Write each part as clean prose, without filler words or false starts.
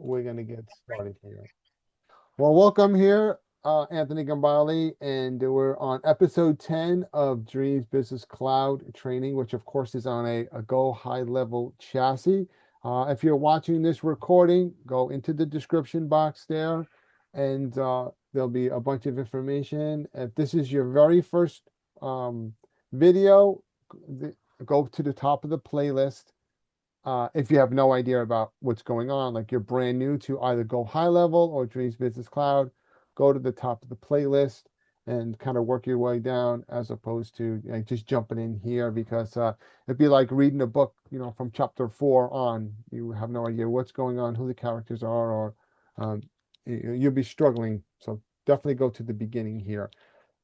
we're going to get started here. Well, welcome here, Anthony Gambale, and we're on episode 10 of Dreams Business Cloud Training, which of course is on a Go High Level chassis. If you're watching this recording, go into the description box there, and there'll be a bunch of information. If this is your very first video, go to the top of the playlist. If you have no idea about what's going on, like you're brand new to either Go High Level or Dreams Business Cloud, go to the top of the playlist and kind of work your way down, as opposed to just jumping in here, because it'd be like reading a book, from chapter 4 on. You have no idea what's going on, who the characters are, or you'll be struggling. So definitely go to the beginning here.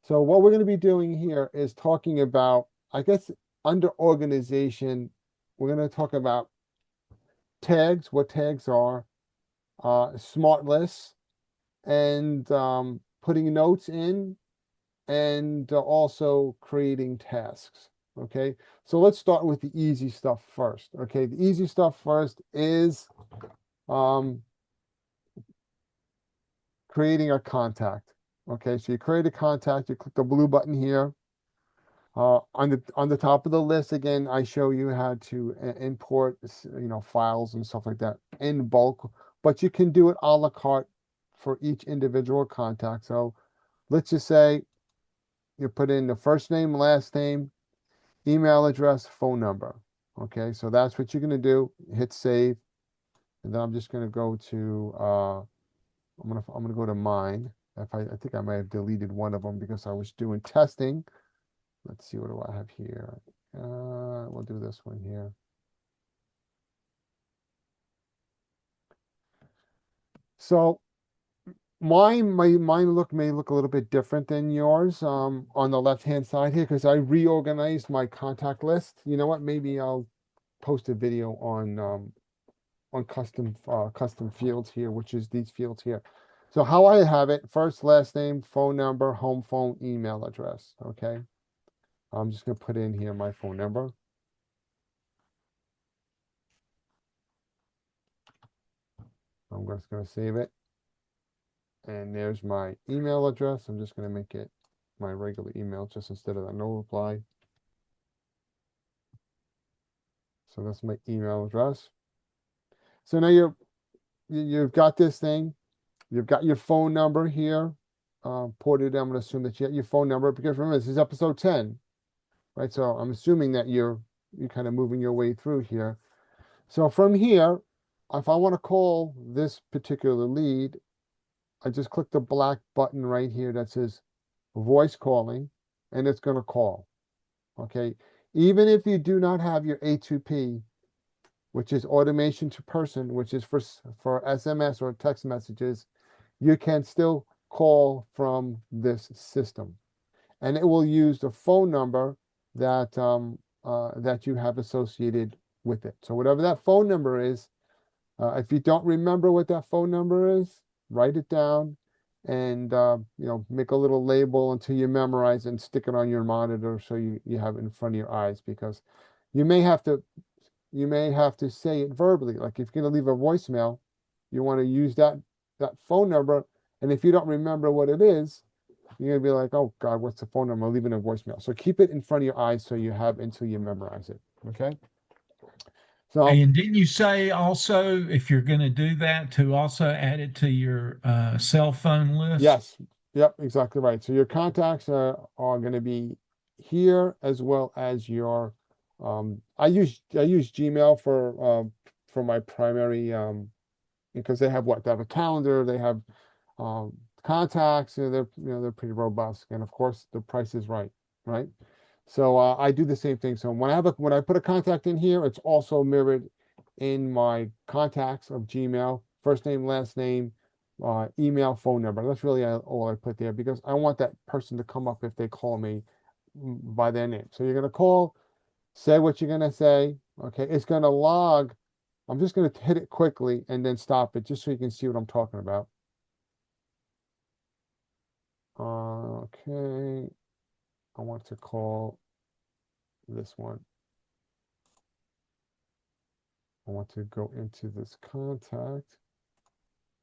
So what we're going to be doing here is talking about, I guess, under organization, we're going to talk about tags, what tags are, smart lists, and putting notes in, and also creating tasks. Okay, so let's start with the easy stuff first. Okay, the easy stuff first is creating a contact. Okay, so you create a contact, you click the blue button here. On the top of the list, again, I show you how to import, files and stuff like that in bulk, but you can do it a la carte for each individual contact. So let's just say you put in the first name, last name, email address, phone number. Okay, so that's what you're gonna do. Hit save, and then I'm just gonna go to I'm gonna go to mine. I think I might have deleted one of them because I was doing testing. Let's see, what do I have here? We'll do this one here. So mine may look a little bit different than yours on the left-hand side here, because I reorganized my contact list. You know what? Maybe I'll post a video on custom fields here, which is these fields here. So how I have it: first, last name, phone number, home phone, email address. Okay. I'm just gonna put in here my phone number. I'm just gonna save it. And there's my email address. I'm just going to make it my regular email, just instead of the no reply. So that's my email address. So now you've got this thing. You've got your phone number here ported. I'm going to assume that you have your phone number, because remember, this is episode 10, right? So I'm assuming that you're kind of moving your way through here. So from here, if I want to call this particular lead, I just click the black button right here that says voice calling, and it's going to call. Okay, even if you do not have your A2P, which is automation to person, which is for SMS or text messages, you can still call from this system, and it will use the phone number that that you have associated with it. So whatever that phone number is, if you don't remember what that phone number is, write it down, and make a little label until you memorize, and stick it on your monitor so you have it in front of your eyes, because you may have to say it verbally. Like if you're going to leave a voicemail, you want to use that phone number, and if you don't remember what it is, you're going to be like, oh God, what's the phone number? I'm leaving a voicemail. So keep it in front of your eyes so you have until you memorize it. Okay. So And didn't you say also, if you're going to do that, to also add it to your cell phone list? yes, yep, exactly right. So your contacts are going to be here, as well as your I use Gmail for my primary because they have what? They have a calendar, they have contacts, they're pretty robust, and of course the price is right, right? So I do the same thing. So when I put a contact in here, it's also mirrored in my contacts of Gmail, first name, last name, email, phone number. That's really all I put there, because I want that person to come up if they call me by their name. So you're gonna call, say what you're gonna say. Okay, it's gonna log. I'm just gonna hit it quickly and then stop it, just so you can see what I'm talking about. Okay, I want to call this one. I want to go into this contact.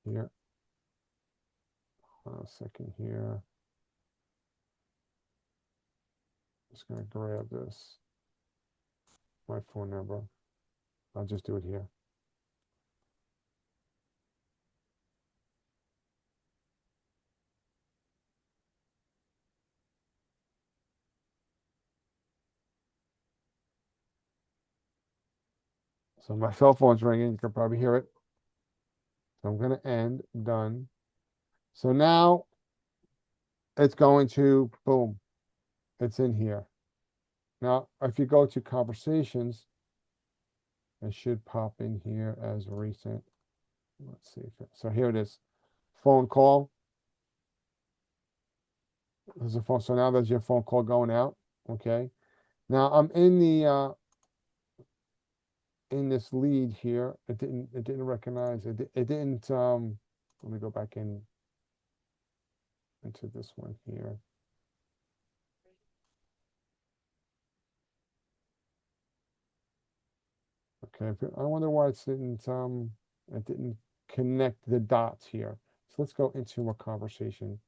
here. A second here. Just gonna grab this, my phone number. I'll just do it here. So my cell phone's ringing. You can probably hear it. So I'm gonna end, done. So now it's going to, boom, it's in here. Now, if you go to conversations, it should pop in here as recent. Let's see if it, so here it is. Phone call. There's a phone. So now there's your phone call going out. Okay. Now I'm in the in this lead here. It didn't recognize it. It didn't let me go back in into this one here. Okay, I wonder why it didn't connect the dots here. So let's go into a conversation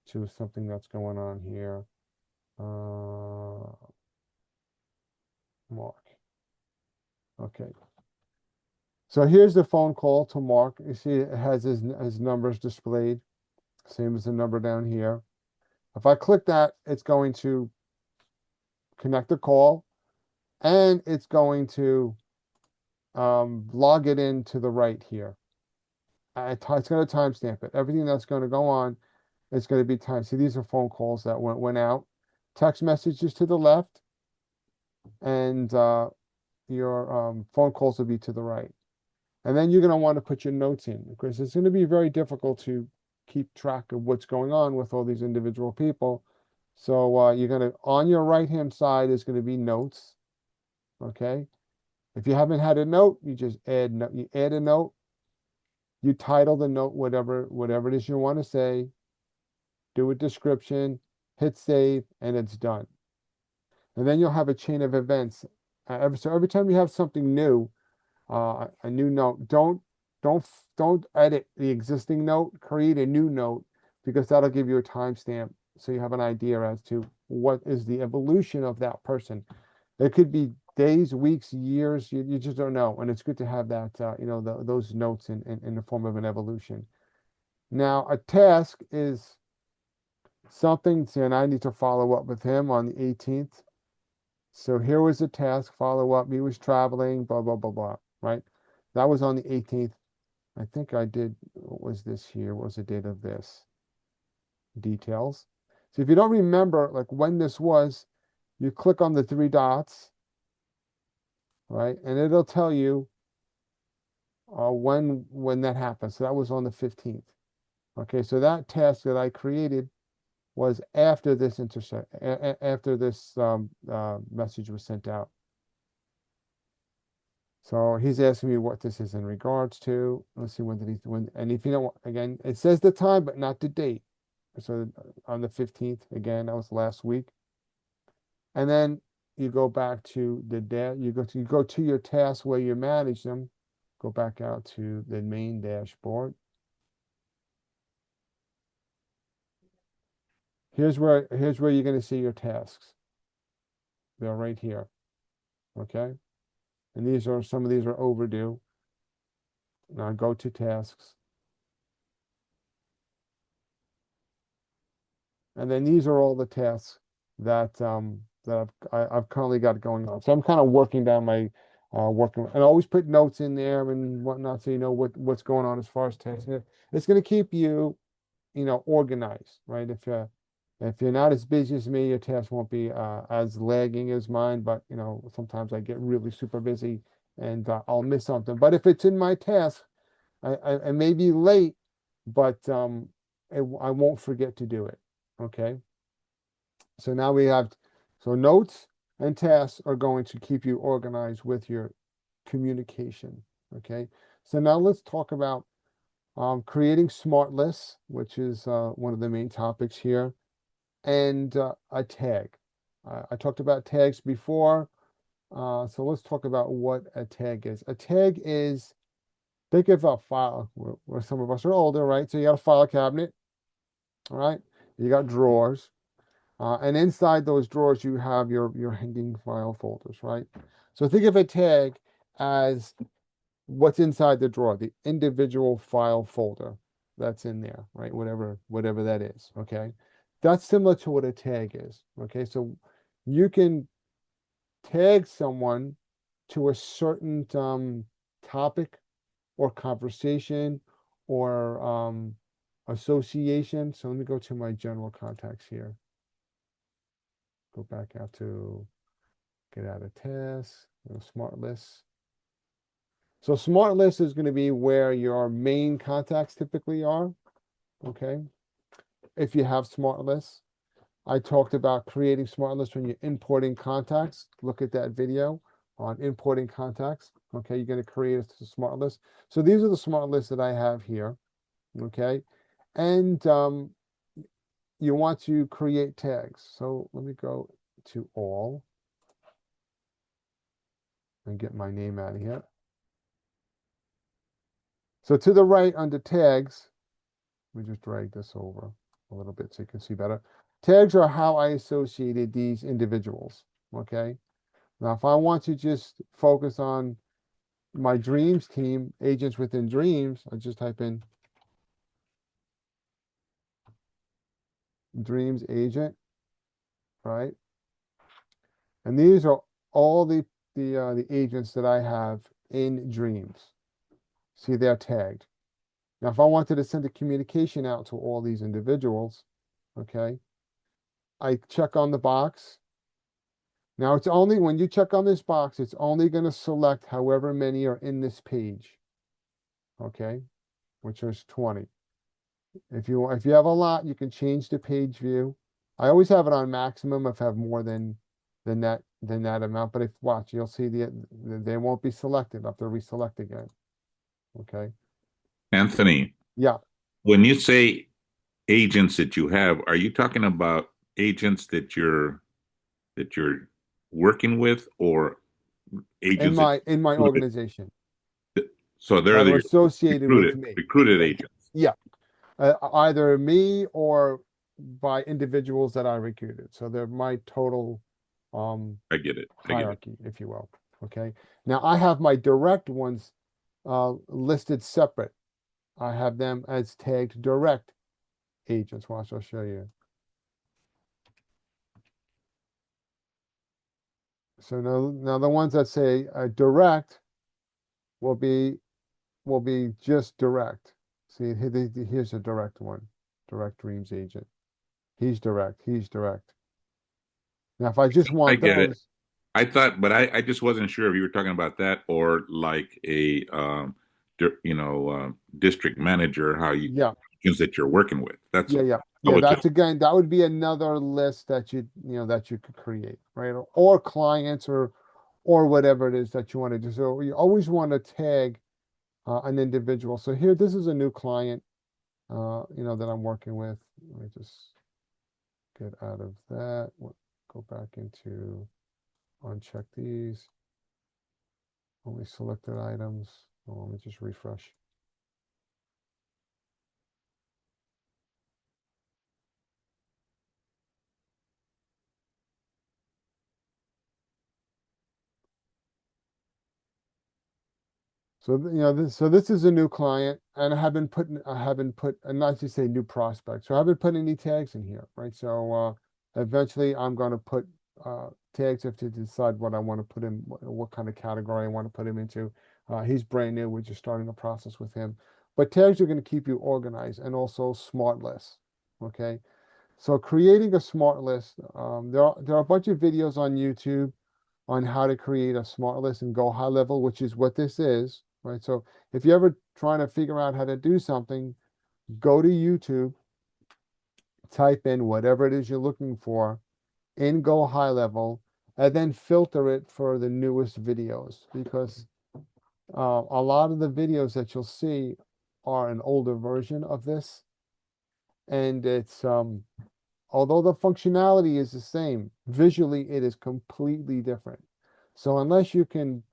to something that's going on here. Mark. Okay. So here's the phone call to Mark. You see it has his numbers displayed, same as the number down here. If I click that, it's going to connect the call, and it's going to log it in to the right here. It's going to timestamp it. Everything that's going to go on is going to be timed. See, these are phone calls that went out. Text messages to the left, and your phone calls will be to the right. And then you're going to want to put your notes in, because it's going to be very difficult to keep track of what's going on with all these individual people. So you're going to, on your right-hand side is going to be notes. Okay. If you haven't had a note, you just you add a note. You title the note whatever it is you want to say. Do a description, hit save, and it's done. And then you'll have a chain of events. So every time you have something new, a new note, don't edit the existing note. Create a new note, because that'll give you a timestamp, so you have an idea as to what is the evolution of that person. It could be days, weeks, years. You just don't know, and it's good to have that those notes in the form of an evolution. Now, a task is something, and I need to follow up with him on the 18th. So here was the task, follow up. He was traveling, blah, blah, blah, blah, right? That was on the 18th. I think I did, what was this here? What was the date of this? Details. So if you don't remember like when this was, you click on the three dots, right? And it'll tell you when that happened. So that was on the 15th. Okay, so that task that I created was after this after this message was sent out. So he's asking me what this is in regards to. Let's see, and if you don't, again, it says the time, but not the date. So on the 15th, again, that was last week. And then you go back to you go to your tasks where you manage them. Go back out to the main dashboard. Here's where you're going to see your tasks. They're right here. Okay. And some of these are overdue. Now go to tasks. And then these are all the tasks that I've currently got going on. So I'm kind of working down my working, and always put notes in there and whatnot, so you know what's going on as far as tasks. It's going to keep you, organized, right? If you're not as busy as me, your tasks won't be as lagging as mine. But sometimes I get really super busy, and I'll miss something. But if it's in my task, I may be late, but I won't forget to do it. Okay. So now so notes and tasks are going to keep you organized with your communication. Okay. So now let's talk about creating smart lists, which is one of the main topics here, and a tag. I talked about tags before. So let's talk about what a tag is. A tag is think of a file where some of us are older, right? So you got a file cabinet, all right? You got drawers, and inside those drawers you have your hanging file folders, right? So think of a tag as what's inside the drawer, the individual file folder that's in there, right? Whatever that is, okay? That's similar to what a tag is, okay? So you can tag someone to a certain topic or conversation or association. So let me go to my general contacts here. Go back out to get out of tasks, smart lists. So smart list is going to be where your main contacts typically are. Okay. If you have smart lists, I talked about creating smart lists when you're importing contacts. Look at that video on importing contacts. Okay. You're going to create a smart list. So these are the smart lists that I have here. Okay. And you want to create tags. So let me go to all and get my name out of here. So to the right under tags, let me just drag this over a little bit so you can see better. Tags are how I associated these individuals, okay? Now, if I want to just focus on my dreams team, agents within dreams, I just type in dreams agent, right? And these are all the agents that I have in dreams. See, they're tagged. Now, if I wanted to send a communication out to all these individuals, okay, I check on the box. Now, it's only when you check on this box, it's only going to select however many are in this page, okay, which is 20. If you have a lot, you can change the page view. I always have it on maximum if I have more than that amount. But if watch, you'll see they won't be selected. I have to reselect again. Okay. Anthony, Yeah. when you say agents that you have, are you talking about agents that you're working with, or agents In my organization. so they're That are the associated with me. recruited agents? Yeah. Either me or by individuals that I recruited. So they're my total I get it. hierarchy, if you will. Okay. Now I have my direct ones listed separate. I have them as tagged direct agents. Watch, I'll show you. So now the ones that say direct will be just direct. See, here's a direct one, direct dreams agent. He's direct. He's direct. Now, if I just I want get it. those, I thought, but I just wasn't sure if you were talking about that or like a district manager, how you yeah, agents that you're working with. That's yeah. I was That's just again, that would be another list that that you could create, right? Or clients or whatever it is that you want to do. So you always want to tag an individual. So here, this is a new client, that I'm working with. Let me just get out of that. Go back into uncheck these. Only selected items. Oh, let me just refresh. So this is a new client, and I haven't put, not to say new prospect. So I haven't put any tags in here, right? So eventually I'm going to put tags if to decide what I want to put in, what kind of category I want to put him into. He's brand new. We're just starting the process with him. But tags are going to keep you organized, and also smart lists. Okay. So creating a smart list, there are a bunch of videos on YouTube on how to create a smart list and go high level, which is what this is, right? So if you're ever trying to figure out how to do something, go to YouTube, type in whatever it is you're looking for in Go High Level, and then filter it for the newest videos, because a lot of the videos that you'll see are an older version of this, and it's although the functionality is the same, visually it is completely different. So unless you can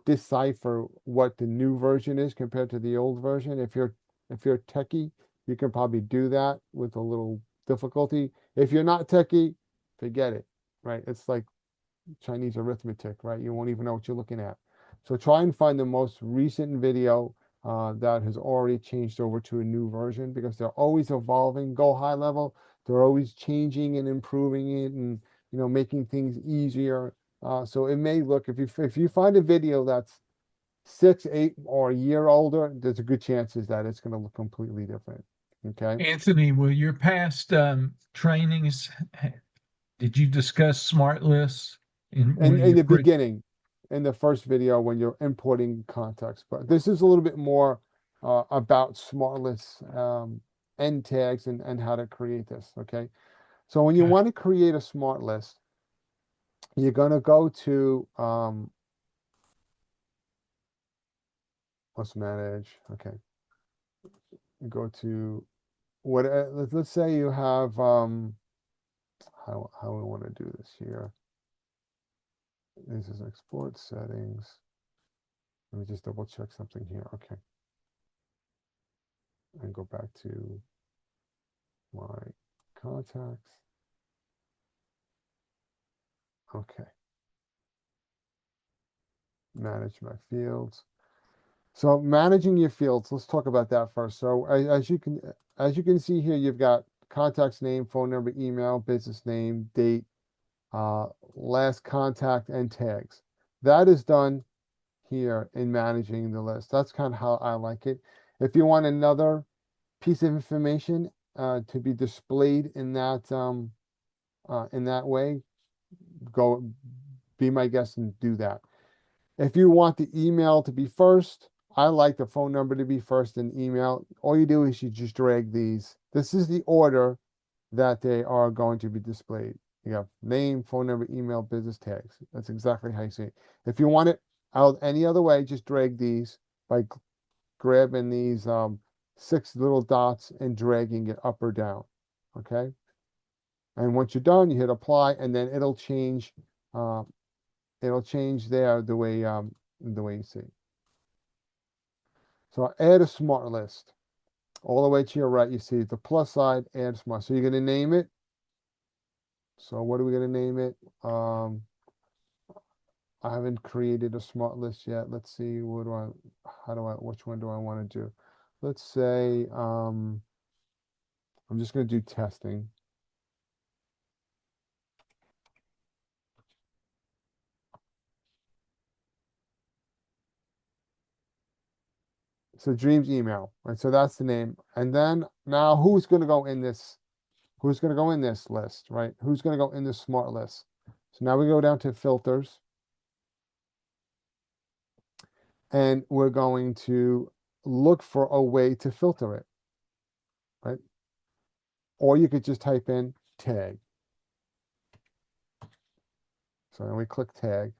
decipher what the new version is compared to the old version. If you're techie, you can probably do that with a little difficulty. If you're not techie, forget it, right? It's like Chinese arithmetic, right? You won't even know what you're looking at. So try and find the most recent video that has already changed over to a new version, because they're always evolving. Go high level, they're always changing and improving it, and making things easier. So it may look, if you find a video that's 6, 8, or a year older, there's a good chances that it's going to look completely different. Okay. Anthony, will your past trainings, did you discuss smart lists In the beginning, in the first video when you're importing context, but this is a little bit more about smart lists, end tags, and how to create this. Okay. So when you Okay. want to create a smart list, you're going to go to let's manage. Okay. You go to what, let's say you have how we want to do this here. This is export settings. Let me just double check something here. Okay. And go back to my contacts. Okay. Manage my fields. So managing your fields, let's talk about that first. So as you can see here, you've got contacts name, phone number, email, business name, date, last contact, and tags. That is done here in managing the list. That's kind of how I like it. If you want another piece of information to be displayed in that way, go be my guest and do that. If you want the email to be first, I like the phone number to be first in email. All you do is you just drag these. This is the order that they are going to be displayed. You have name, phone number, email, business, tags. That's exactly how you see it. If you want it out any other way, just drag these by grabbing these 6 little dots and dragging it up or down. Okay. And once you're done, you hit apply, and then it'll change. It'll change there the way you see. So add a smart list. All the way to your right, you see the plus side, add smart. So you're going to name it. So what are we going to name it? I haven't created a smart list yet. Let's see, which one do I want to do? Let's say, I'm just going to do testing. So Dreams email, right? So that's the name. And then now who's going to go in this? Who's going to go in this list, right? Who's going to go in this smart list? So now we go down to filters. And we're going to look for a way to filter it, right? Or you could just type in tag. So then we click tag.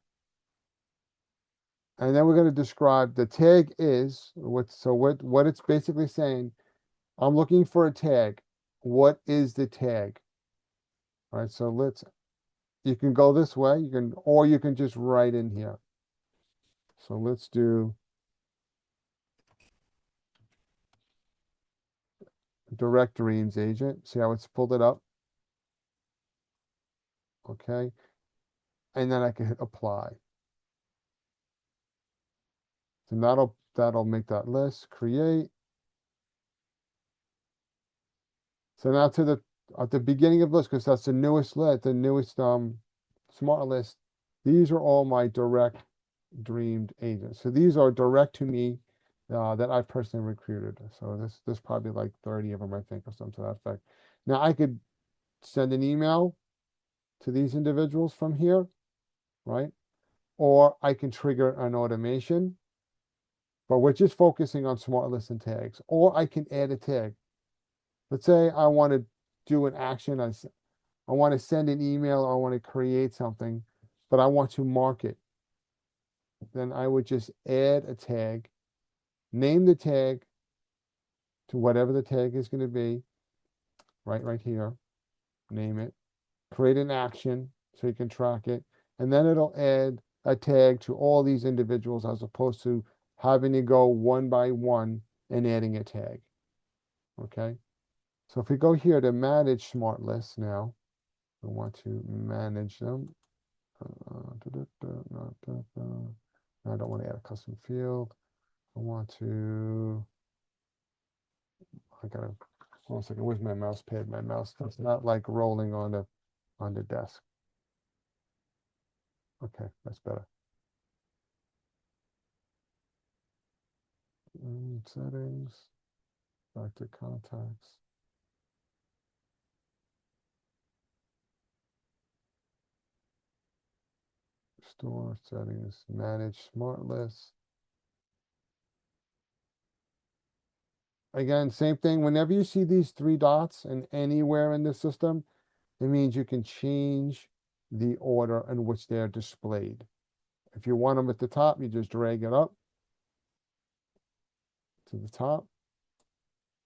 And then we're going to describe the tag is what it's basically saying. I'm looking for a tag. What is the tag? All right, so you can go this way, or you can just write in here. So let's do Direct Dreams agent. See how it's pulled it up? Okay. And then I can hit apply. So that'll make that list, create. So now at the beginning of the list, because that's the newest list, the newest smart list, these are all my direct dreamed agents. So these are direct to me that I personally recruited. So there's probably like 30 of them, I think, or something to that effect. Now I could send an email to these individuals from here, right? Or I can trigger an automation, but we're just focusing on smart lists and tags. Or I can add a tag. Let's say I want to do an action. I want to send an email, or I want to create something, but I want to mark it. Then I would just add a tag, name the tag to whatever the tag is going to be, right here, name it, create an action so you can track it, and then it'll add a tag to all these individuals as opposed to having to go one by one and adding a tag. Okay, so if we go here to manage smart lists now, we want to manage them. I don't want to add a custom field. I want to, I gotta, hold on a second, where's my mouse pad? My mouse does not like rolling on the desk. Okay, that's better. Settings, back to contacts. Store settings, manage smart lists. Again, same thing. Whenever you see these three dots and anywhere in the system, it means you can change the order in which they're displayed. If you want them at the top, you just drag it up to the top,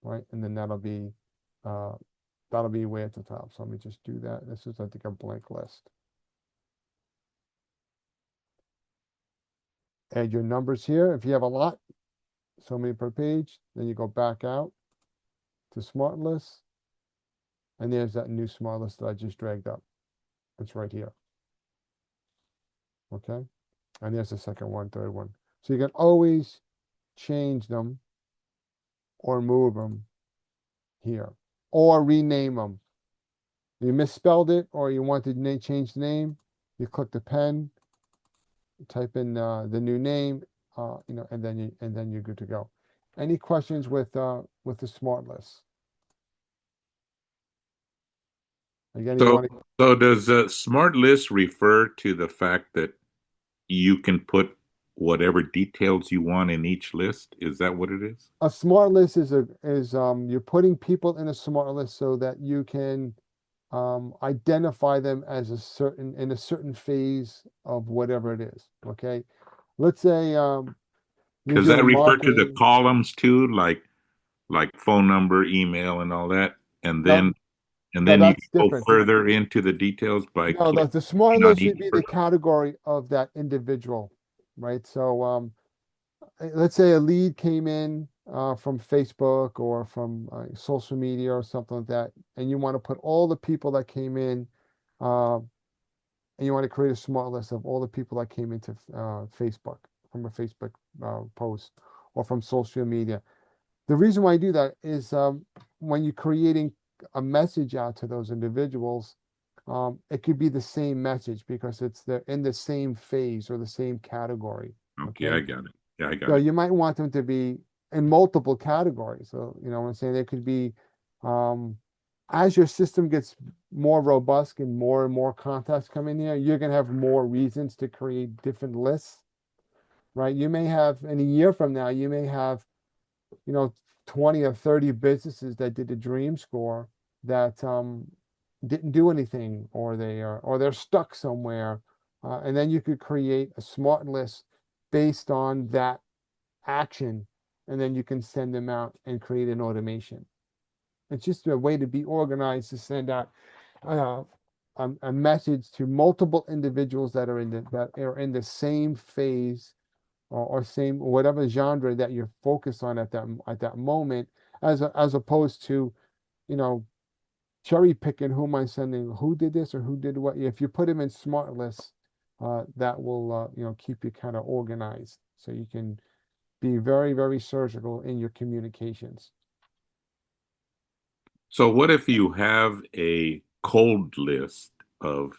right? And then that'll be way at the top. So let me just do that. This is, I think, a blank list. Add your numbers here. If you have a lot, so many per page, then you go back out to smart lists. And there's that new smart list that I just dragged up. It's right here. Okay. And there's the second one, third one. So you can always change them or move them here or rename them. You misspelled it or you want to change the name, you click the pen, type in the new name, and then you're good to go. Any questions with the smart list? Again, you want to. So does smart list refer to the fact that you can put whatever details you want in each list? Is that what it is? A smart list is you're putting people in a smart list so that you can identify them as in a certain phase of whatever it is. Okay, let's say Does that refer to the columns too, like phone number, email, and all that, and then you go further into the details by no, the smart list would be the category of that individual, right? So let's say a lead came in from Facebook or from social media or something like that, and you want to put all the people that came in, and you want to create a smart list of all the people that came into Facebook from a Facebook post or from social media. The reason why I do that is when you're creating a message out to those individuals, it could be the same message because they're in the same phase or the same category. Okay, I got it. Yeah, I got So it. you might want them to be in multiple categories. So, what I'm saying, they could be, as your system gets more robust and more contacts come in here, you're going to have more reasons to create different lists, right? You may have, in a year from now, you may have, 20 or 30 businesses that did a dream score that didn't do anything, or they're stuck somewhere. And then you could create a smart list based on that action, and then you can send them out and create an automation. It's just a way to be organized to send out a message to multiple individuals that are in the same phase or same whatever genre that you're focused on at that moment, as opposed to cherry picking who am I sending, who did this or who did what. If you put them in smart lists, that will keep you kind of organized, so you can be very, very surgical in your communications. So what if you have a cold list of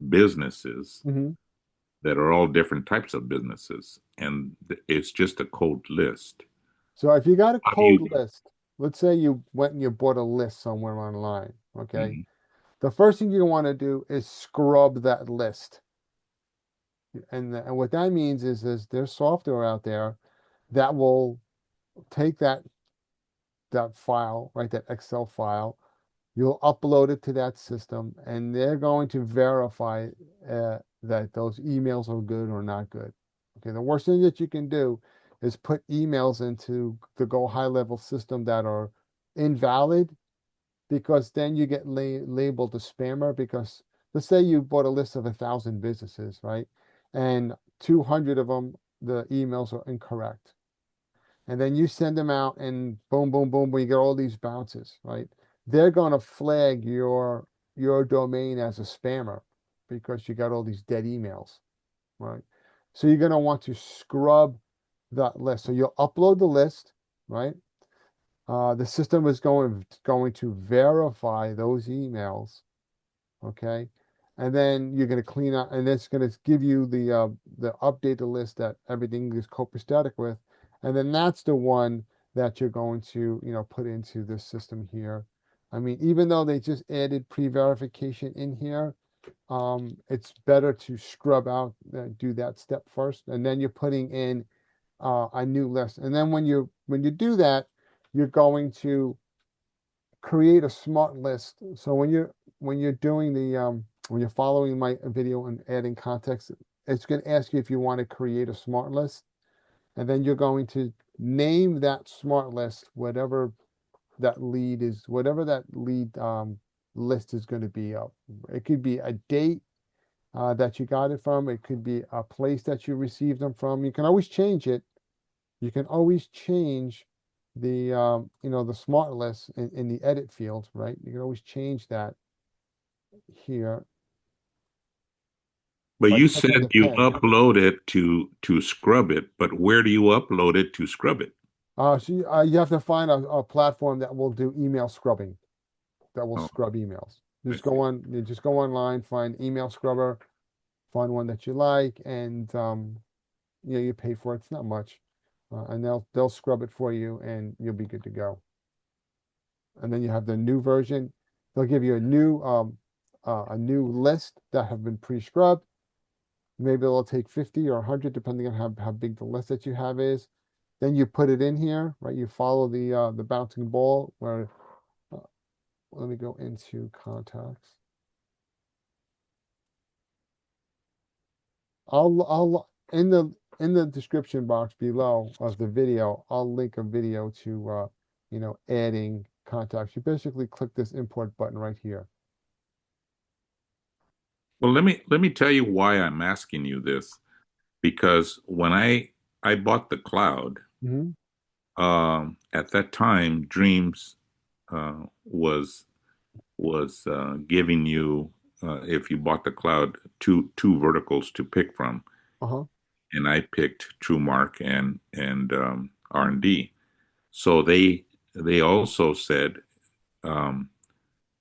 businesses that are all different types of businesses, and it's just a cold list? So if you got a cold list, let's say you went and you bought a list somewhere online, okay? The first thing you want to do is scrub that list. And what that means is there's software out there that will take that file, right, that Excel file, you'll upload it to that system, and they're going to verify that those emails are good or not good. Okay, the worst thing that you can do is put emails into the Go High Level system that are invalid, because then you get labeled a spammer. Because let's say you bought a list of 1,000 businesses, right? and 200 of them, the emails are incorrect. And then you send them out and boom, boom, boom, boom, you get all these bounces, right? They're gonna flag your domain as a spammer because you got all these dead emails, right? So you're gonna want to scrub that list. So you'll upload the list, right? The system is going to verify those emails, okay? And then you're going to clean out, and it's going to give you the updated list that everything is copacetic with, and then that's the one that you're going to put into this system here. I mean, even though they just added pre-verification in here, it's better to scrub out, do that step first, and then you're putting in a new list. And then when you do that, you're going to create a smart list. So when you're doing the when you're following my video and adding context, it's going to ask you if you want to create a smart list, and then you're going to name that smart list whatever that lead is, whatever that lead list is going to be of. It could be a date that you got it from. It could be a place that you received them from. You can always change it. You can always change the the smart list in the edit field, right? You can always change that here But by you clicking said the you pen. upload it to scrub it, but where do you upload it to scrub it? So you have to find a platform that will do email scrubbing, that will Oh, scrub emails. I Just see. just go online, find email scrubber, find one that you like, and you pay for it. It's not much, and they'll scrub it for you, and you'll be good to go. And then you have the new version. They'll give you a new list that have been pre-scrubbed. Maybe it'll take 50 or 100, depending on how big the list that you have is. Then you put it in here, right? You follow the bouncing ball where, uh, let me go into contacts. I'll in the description box below of the video, I'll link a video to adding contacts. You basically click this import button right here. Well, let me tell you why I'm asking you this. Because when I bought the cloud, Mm-hmm. at that time, Dreams was giving you, if you bought the cloud, two verticals to pick from, Uh-huh. and I picked TrueMark and R&D. So they also said, um,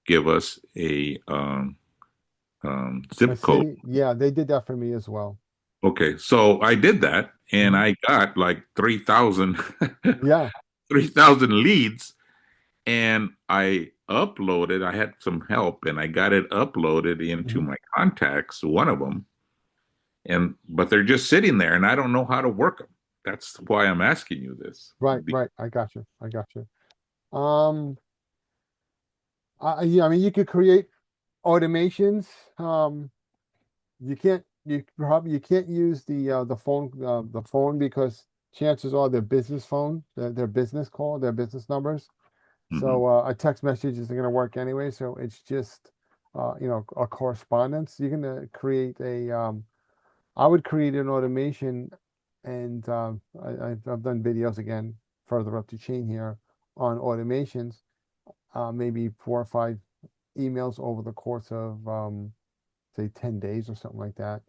give us a A zip code. city, yeah, they did that for me as well. Okay, so I did that, and Mhm. I got like 3,000 Yeah. 3,000 leads, and I uploaded. I had some help, and I got it uploaded into Mhm. my contacts, one of them, and but they're just sitting there, and I don't know how to work them. That's why I'm asking you this. Right, right. I got you. I got you. Um, yeah, I mean, you could create automations. You can't use the phone because chances are their business phone, their business call, their business numbers. Mhm. So a text message isn't going to work anyway. So it's just a correspondence. You're going to create I would create an automation, and I've done videos again further up the chain here on automations, maybe 4 or 5 emails over the course of say 10 days or something like that,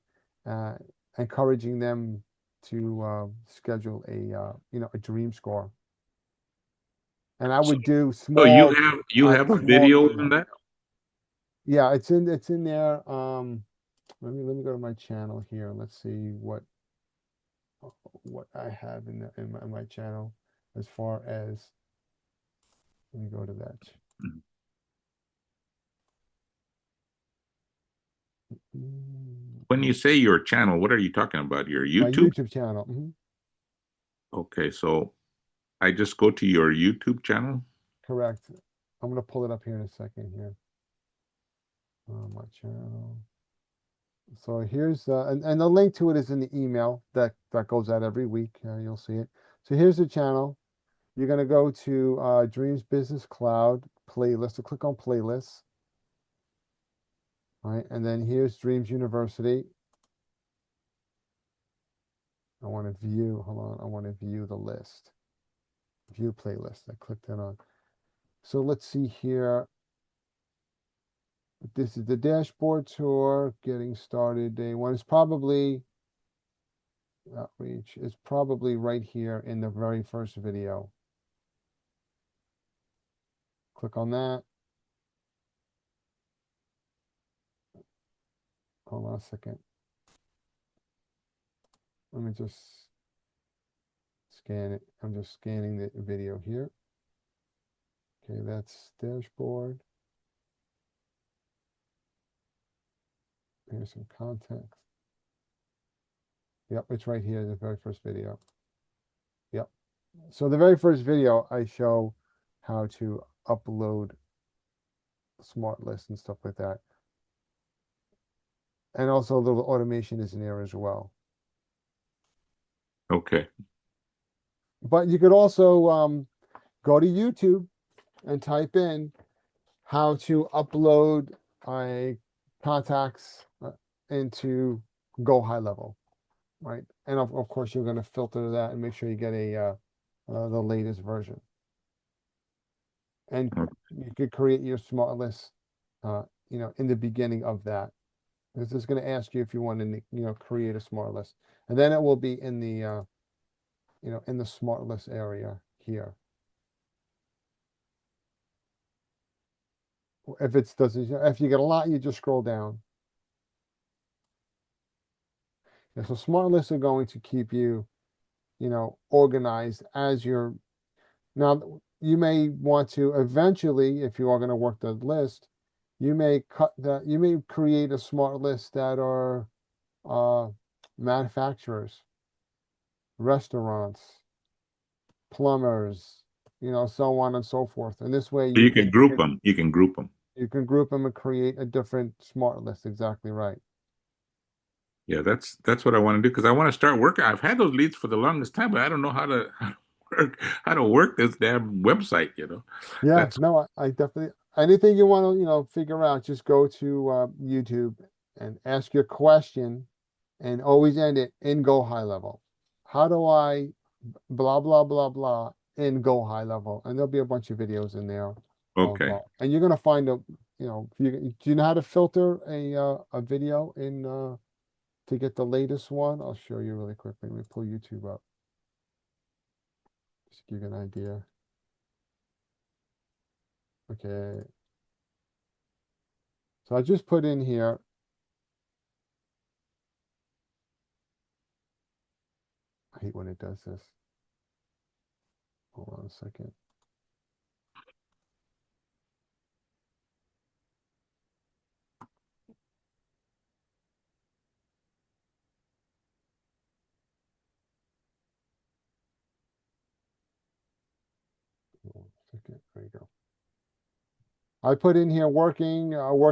uh, encouraging them to schedule a dream score. And I So, would do so you have a small video on email. that? Yeah, it's in there. Let me go to my channel here. Let's see what I have in my channel as far as, let me go to that. Mm, When you say your channel, what are you talking about? Your My YouTube? YouTube channel. Okay, so I just go to your YouTube channel. Correct. I'm gonna pull it up here in a second here. My channel. So here's and the link to it is in the email that goes out every week. You'll see it. So here's the channel. You're gonna go to Dreams Business Cloud playlist. So click on playlists. All right, and then here's Dreams University. I want to view, hold on, I want to view the list. View playlist, I clicked that on. So let's see here. This is the dashboard tour, getting started. Day one is probably, outreach is probably right here in the very first video. Click on that. Hold on a second. Let me just scan it. I'm just scanning the video here. Okay, that's dashboard. Here's some context. Yep, it's right here, the very first video. Yep. So the very first video, I show how to upload smart lists and stuff like that. And also a little automation is in there as well. Okay. But you could also go to YouTube and type in how to upload contacts into Go High Level, right? And of course, you're going to filter that and make sure you get the latest version. And you could create your smart list, in the beginning of that. This is going to ask you if you want to, create a smart list, and then it will be in the, in the smart list area here. If you get a lot, you just scroll down. And so smart lists are going to keep you, organized as you're. Now, you may want to eventually, if you are going to work the list, you may create a smart list that are manufacturers, restaurants, plumbers, so on and so forth. And this way So you can group them. You can group them. You can group them and create a different smart list. Exactly right. Yeah, that's what I want to do because I want to start working. I've had those leads for the longest time, but I don't know how to work this damn website, Yeah, That's no, I definitely, anything you want to, figure out, just go to YouTube and ask your question and always end it in Go High Level. How do I blah, blah, blah, blah in Go High Level? And there'll be a bunch of videos in there. okay. And you're going to find do you know how to filter a video in, to get the latest one? I'll show you really quickly. Let me pull YouTube up. Just give you an idea. Okay. So I just put in here. I hate when it does this. Hold on a second. Hold on a second. There you go. I put in here working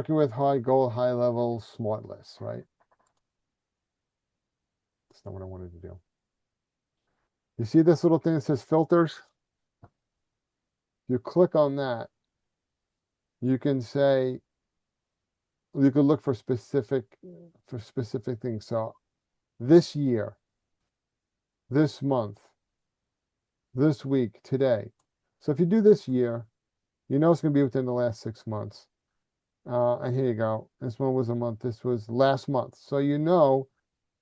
with high goal, high level smart lists, right? That's not what I wanted to do. You see this little thing that says filters? You click on that. You can say, you can look for specific things. So this year, this month, this week, today. So if you do this year, it's going to be within the last 6 months. And here you go. This one was a month. This was last month. So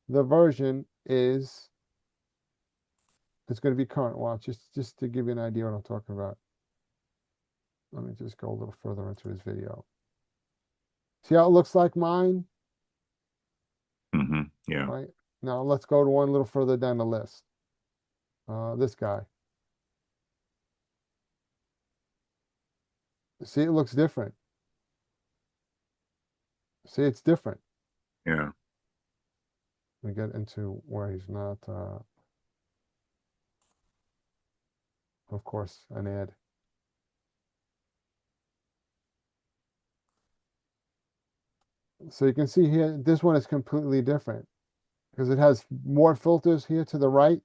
the version is, it's going to be current. Watch, just to give you an idea what I'm talking about. Let me just go a little further into his video. See how it looks like mine? Yeah. Right. Now let's go to one a little further down the list. This guy. See, it looks different. See, it's different. Yeah. We get into where he's not, of course, an ad. So you can see here, this one is completely different because it has more filters here to the right,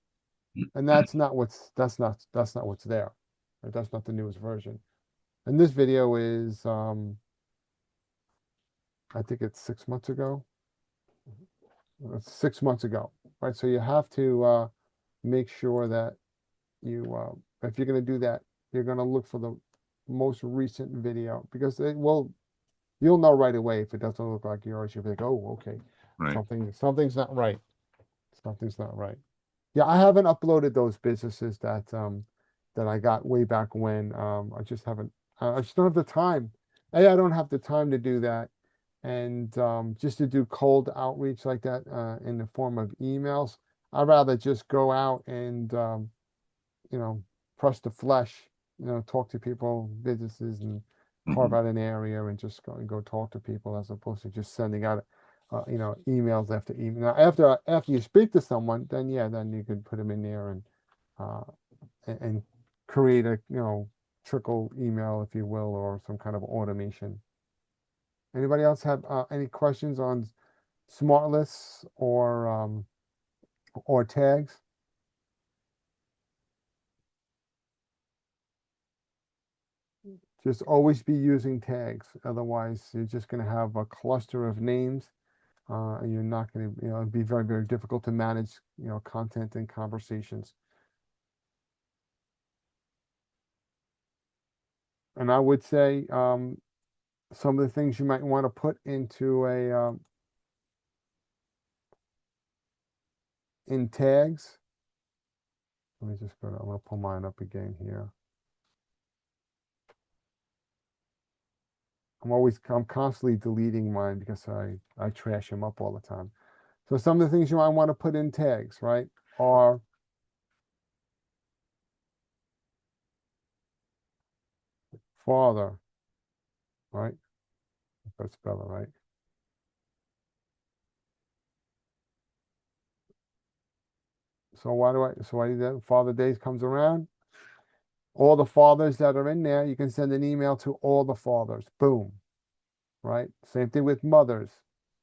and that's not what's there. Right? That's not the newest version. And this video is, I think it's 6 months ago. It's 6 months ago. right? So you have to make sure that you, if you're going to do that, you're going to look for the most recent video, because you'll know right away if it doesn't look like yours. You'll be like, oh, okay, Right. something's not right. Something's not right. Yeah, I haven't uploaded those businesses that I got way back when. I just haven't. I just don't have the time. I don't have the time to do that, and just to do cold outreach like that in the form of emails. I'd rather just go out and you know, press the flesh. You know, talk to people, businesses, and carve Mhm. out an area and just go talk to people, as opposed to just sending out you know, emails after email. Now, after you speak to someone, then yeah, then you could put them in there uh, and create a, you know, trickle email, if you will, or some kind of automation. Anybody else have any questions on smart lists or tags? Just always be using tags. Otherwise, you're just going to have a cluster of names, and you're not going to, you know, it'd be very, very difficult to manage, you know, content and conversations. And I would say some of the things you might want to put into in tags. Let me just go to, I'm going to pull mine up again here. I'm constantly deleting mine because I trash them up all the time. So some of the things you might want to put in tags, right, are father, right? If I spell it right. So why do that? Father Days comes around. All the fathers that are in there, you can send an email to all the fathers. Boom. Right? Same thing with mothers.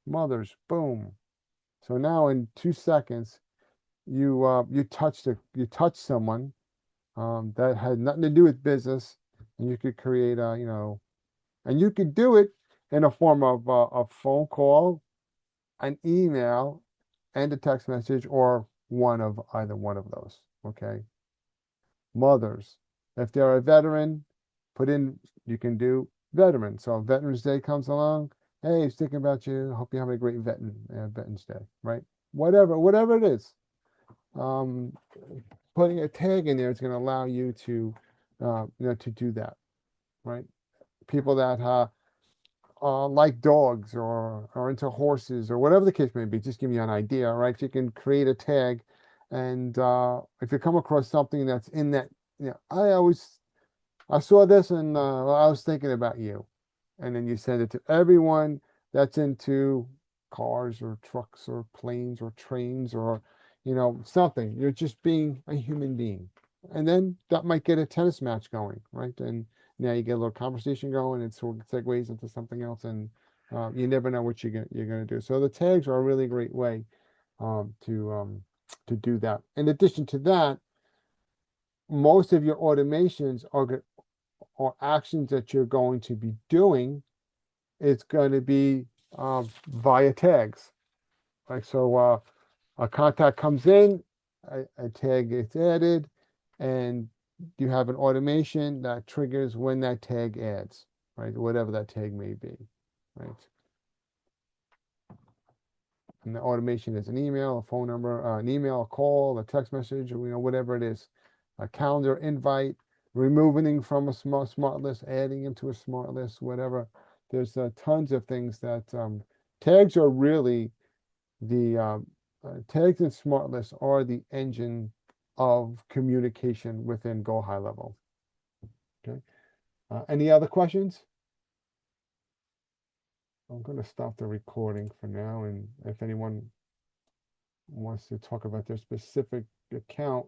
Mothers, boom. So now in 2 seconds, you touch someone that had nothing to do with business, and you could create a, you know, and you could do it in a form of a phone call, an email, and a text message, or either one of those. Okay. Mothers, if they're a veteran, you can do veteran. So Veterans Day comes along. Hey, it's thinking about you. Hope you're having a great Veterans Day, right? Whatever it is. Um, Putting a tag in there is going to allow you to, you know, to do that, right? People that like dogs or are into horses or whatever the case may be, just give you an idea, right? You can create a tag, and if you come across something that's in that, you know, I saw this and well, I was thinking about you, and then you send it to everyone that's into cars or trucks or planes or trains or, you know, something. You're just being a human being, and then that might get a tennis match going, right? And now you get a little conversation going, and sort of segues into something else, and you never know what you're gonna do. So the tags are a really great way um, to um, to do that. In addition to that, most of your automations or actions that you're going to be doing, it's going to be via tags. Like, so a contact comes in, a tag gets added, and you have an automation that triggers when that tag adds, right? Whatever that tag may be, right? And the automation is an email, a phone number, an email, a call, a text message, or, you know, whatever it is, a calendar invite, removing from a smart list, adding into a smart list, whatever. There's tons of things that tags are really tags and smart lists are the engine of communication within Go High Level. Okay. Any other questions? I'm going to stop the recording for now, and if anyone wants to talk about their specific account,